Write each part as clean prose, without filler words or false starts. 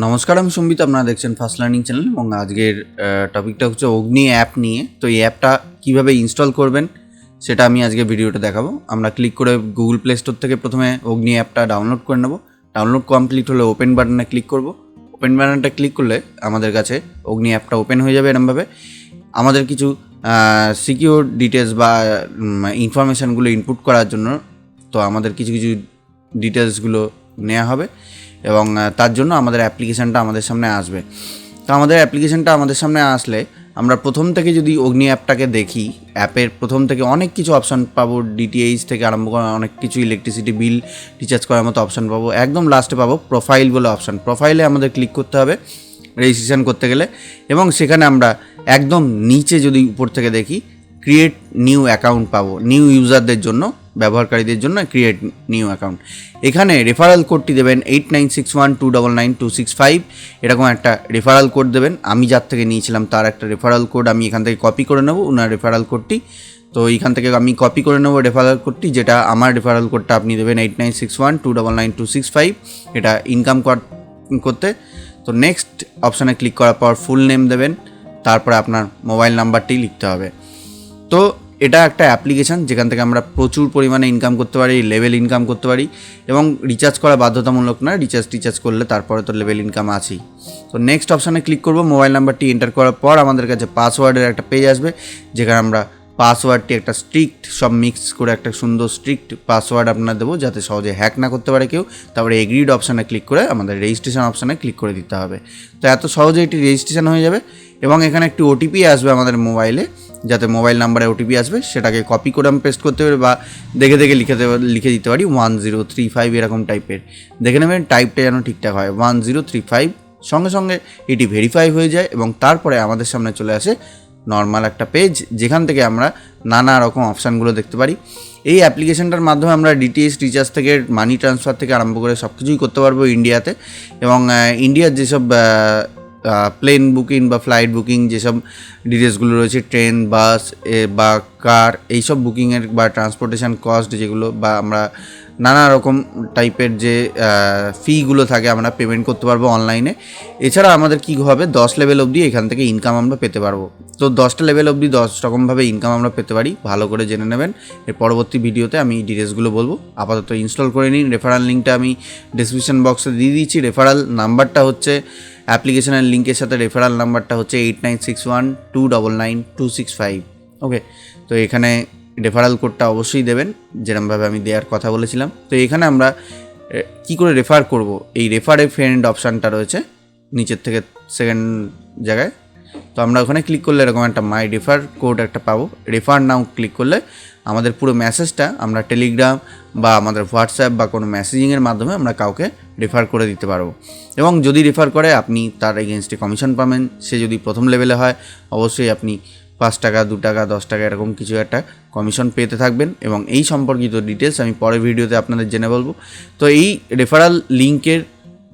নমস্কার, আমি সম্বিত। আপনারা দেখছেন ফাস্ট লার্নিং চ্যানেল এবং আজকের টপিকটা হচ্ছে অগ্নি অ্যাপ নিয়ে। তো এই অ্যাপটা কীভাবে ইনস্টল করবেন সেটা আমি আজকে ভিডিওটা দেখাবো। আমরা ক্লিক করে গুগল প্লে স্টোর থেকে প্রথমে অগ্নি অ্যাপটা ডাউনলোড করে নেব। ডাউনলোড কমপ্লিট হলে ওপেন বাটনে ক্লিক করব। ওপেন বাটনটা ক্লিক করলে আমাদের কাছে অগ্নি অ্যাপটা ওপেন হয়ে যাবে এরমভাবে। আমাদের কিছু সিকিউর ডিটেলস বা ইনফরমেশানগুলো ইনপুট করার জন্য তো আমাদের কিছু ডিটেলসগুলো নেওয়া হবে এবং তার জন্য আমাদের অ্যাপ্লিকেশানটা আমাদের সামনে আসবে। তো আমাদের অ্যাপ্লিকেশানটা আমাদের সামনে আসলে আমরা প্রথম থেকে যদি অগ্নি অ্যাপটাকে দেখি, অ্যাপের প্রথম থেকে অনেক কিছু অপশান পাবো। ডিটিএইচ থেকে আরম্ভ করে অনেক কিছু, ইলেকট্রিসিটি বিল রিচার্জ করার মতো অপশান পাবো। একদম লাস্টে পাবো প্রোফাইল বলে অপশান। প্রোফাইলে আমাদের ক্লিক করতে হবে রেজিস্ট্রেশন করতে গেলে, এবং সেখানে আমরা একদম নিচে যদি উপর থেকে দেখি ক্রিয়েট নিউ অ্যাকাউন্ট পাবো। নিউ ইউজারদের জন্য, ব্যবহারকারীদের জন্য ক্রিয়েট নিউ অ্যাকাউন্ট। এখানে রেফারেল কোডটি দেবেন 8961299265। এরকম একটা রেফারেল কোড দেবেন। আমি যার থেকে নিয়েছিলাম তার একটা রেফারেল কোড আমি এখান থেকে কপি করে নেব, ওনার রেফারেল কোডটি। তো এইখান থেকে আমি কপি করে নেব রেফারেল কোডটি, যেটা আমার রেফারেল কোডটা আপনি দেবেন 8961299265। এটা ইনকাম করতে। তো নেক্সট অপশানে ক্লিক করার পর ফুল নেম দেবেন, তারপরে আপনার মোবাইল নাম্বারটি লিখতে হবে। তো এটা একটা অ্যাপ্লিকেশান যেখান থেকে আমরা প্রচুর পরিমাণে ইনকাম করতে পারি, লেভেল ইনকাম করতে পারি, এবং রিচার্জ করা বাধ্যতামূলক না। রিচার্জ করলে তারপরে তো লেভেল ইনকাম আছেই। তো নেক্সট অপশানে ক্লিক করব। মোবাইল নাম্বারটি এন্টার করার পর আমাদের কাছে পাসওয়ার্ডের একটা পেজ আসবে, যেখানে আমরা পাসওয়ার্ডটি একটা স্ট্রিক্ট, সব মিক্স করে একটা সুন্দর স্ট্রিক্ট পাসওয়ার্ড আপনার দেবো, যাতে সহজে হ্যাক না করতে পারে কেউ। তারপরে এগ্রিড অপশানে ক্লিক করে আমাদের রেজিস্ট্রেশন অপশানে ক্লিক করে দিতে হবে। তো এত সহজে এটি রেজিস্ট্রেশন হয়ে যাবে, এবং এখানে একটি ওটিপি আসবে আমাদের মোবাইলে, যাতে মোবাইল নাম্বারে ওটিপি আসবে সেটাকে কপি করে আমি পেস্ট করতে পারি, বা দেখে লিখে দিতে পারি 1035 এরকম টাইপের। দেখে নেবেন টাইপটা যেন ঠিকঠাক হয়, 1035। সঙ্গে সঙ্গে এটি ভেরিফাই হয়ে যায়, এবং তারপরে আমাদের সামনে চলে আসে নর্মাল একটা পেজ, যেখান থেকে আমরা নানা রকম অপশানগুলো দেখতে পারি। এই অ্যাপ্লিকেশানটার মাধ্যমে আমরা ডিটিএইচ রিচার্জ থেকে মানি ট্রান্সফার থেকে আরম্ভ করে সব কিছুই করতে পারবো ইন্ডিয়াতে। এবং ইন্ডিয়ার যেসব প্লেন বুকিং বা ফ্লাইট বুকিং যেসব ডিটেলসগুলো রয়েছে, ট্রেন, বাস বা কার, এইসব বুকিংয়ের বা ট্রান্সপোর্টেশন কস্ট যেগুলো, বা আমরা নানা রকম টাইপের যে ফিগুলো থাকে আমরা পেমেন্ট করতে পারবো অনলাইনে। এছাড়া আমাদের কী হবে, 10 লেভেল অবধি এখান থেকে ইনকাম আমরা পেতে পারবো। তো 10টা লেভেল অবধি 10 রকমভাবে ইনকাম আমরা পেতে পারি। ভালো করে জেনে নেবেন। এর পরবর্তী ভিডিওতে আমি ডিটেলসগুলো বলবো। আপাতত ইনস্টল করে নিন। রেফারেল লিঙ্কটা আমি ডিসক্রিপশন বক্সে দিয়ে দিয়েছি। রেফারেল নাম্বারটা হচ্ছে, অ্যাপ্লিকেশনের লিঙ্কের সাথে রেফারেল নাম্বারটা হচ্ছে 8961299265। ওকে, তো এখানে রেফারেল কোডটা অবশ্যই দেবেন, যেরকমভাবে আমি দেওয়ার কথা বলেছিলাম। তো এখানে আমরা কি করে রেফার করব, এই রেফার এ ফ্রেন্ড অপশানটা রয়েছে নিচের থেকে সেকেন্ড জায়গায়। তো আমরা ওখানে ক্লিক করলে এরকম একটা মাই রেফার কোড একটা পাবো। রেফার নাও ক্লিক করলে আমাদের পুরো মেসেজটা আমরা টেলিগ্রাম বা আমাদের হোয়াটসঅ্যাপ বা কোনো মেসেজিংয়ের মাধ্যমে আমরা কাউকে রেফার করে দিতে পারবো। এবং যদি রেফার করে আপনি তার এগেনস্টে কমিশন পাবেন। সে যদি প্রথম লেভেলে হয় অবশ্যই আপনি 5 টাকা, 2 টাকা, 10 টাকা এরকম কিছু একটা কমিশন পেতে থাকবেন। এবং এই সম্পর্কিত ডিটেলস আমি পরের ভিডিওতে আপনাদের জেনে বলবো। তো এই রেফারাল লিঙ্কের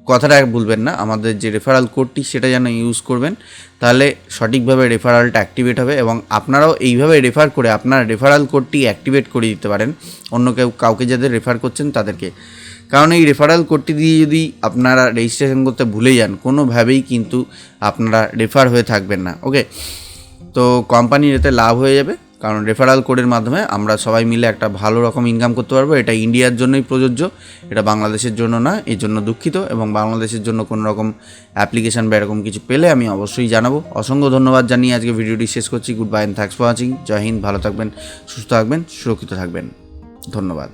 কথাটা ভুলবেন না, আমাদের যে রেফারাল কোডটি সেটা যেন ইউজ করবেন, তাহলে সঠিকভাবে রেফারালটা অ্যাক্টিভেট হবে। এবং আপনারাও এইভাবে রেফার করে আপনার রেফারাল কোডটি অ্যাক্টিভেট করে দিতে পারেন অন্য কাউকে যাদের রেফার করছেন তাদেরকে। কারণ এই রেফারাল কোডটি দিয়ে যদি আপনারা রেজিস্ট্রেশন করতে ভুলে যান, কোনোভাবেই কিন্তু আপনারা রেফার হয়ে থাকবেন না। ওকে, তো কোম্পানির এতে লাভ হয়ে যাবে, কারণ রেফারাল কোডের মাধ্যমে আমরা সবাই মিলে একটা ভালো রকম ইনকাম করতে পারবো। এটা ইন্ডিয়ার জন্যই প্রযোজ্য, এটা বাংলাদেশের জন্য না। এই জন্য দুঃখিত। এবং বাংলাদেশের জন্য কোনো রকম অ্যাপ্লিকেশান বা এরকম কিছু পেলে আমি অবশ্যই জানাবো। অসংখ্য ধন্যবাদ জানিয়ে আজকে ভিডিওটি শেষ করছি। Good bye and thanks for watching. জয় হিন্দ। ভালো থাকবেন, সুস্থ থাকবেন, সুরক্ষিত থাকবেন। ধন্যবাদ।